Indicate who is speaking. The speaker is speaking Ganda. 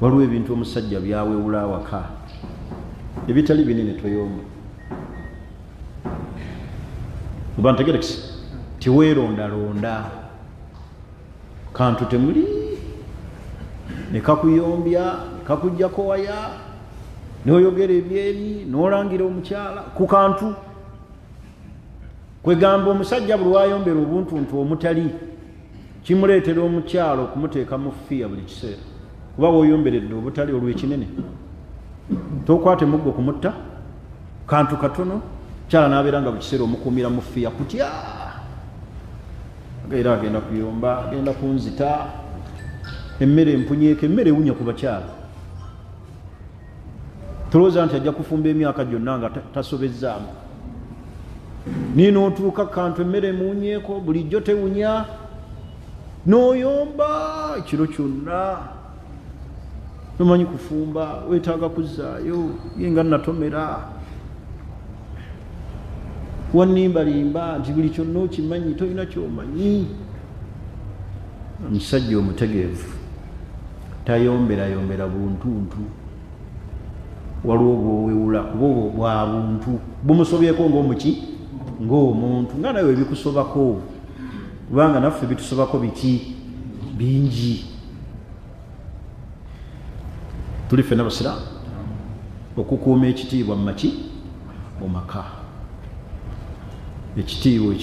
Speaker 1: waliwo ebintu omusajja byawewula awaka ebitali binene toyomba oba ntegerekisi tiweerondalonda kantu temuli nekakuyombya kakujjako waya noyogera ebyeri nolangira omukyala ku kantu kwegamba omusajja buli wayombera obuntuntu omutali kimuleetera omukyalo okumuteeka mu fiya buli kiseera kuba woyomberedde obutali olwekinene tokwate muggo kumutta kantu katono kyala nabeera nga buli kiseera omukuumira mu fiya kutya era agenda kuyomba agenda kunzita emmere empunyeeko emmere ewunya ku bakyala tulowooza nti ajja kufumba emyaka gyonna nga tasobezzaamu ninootuuka kantu emmere emuwunyeeko bulijjo tewunya noyomba ekiro kyonna tomanyi kufumba weetaaga kuzzaayo yenga natomera wanimbalimba nti buli kyonna okimanyi tolina kyomanyi omusajja omutegeevu tayomberayombera buntuntu waliwo bwowewula kuba obwo bwa buntu bumusobyeko ngaomuki ng'omuntu nga nawe ebikusobako kubanga naffe bitusobako biki bingi tuli ffenna basiraamu okukuuma ekitiibwa mu maki mu maka ekitiibwa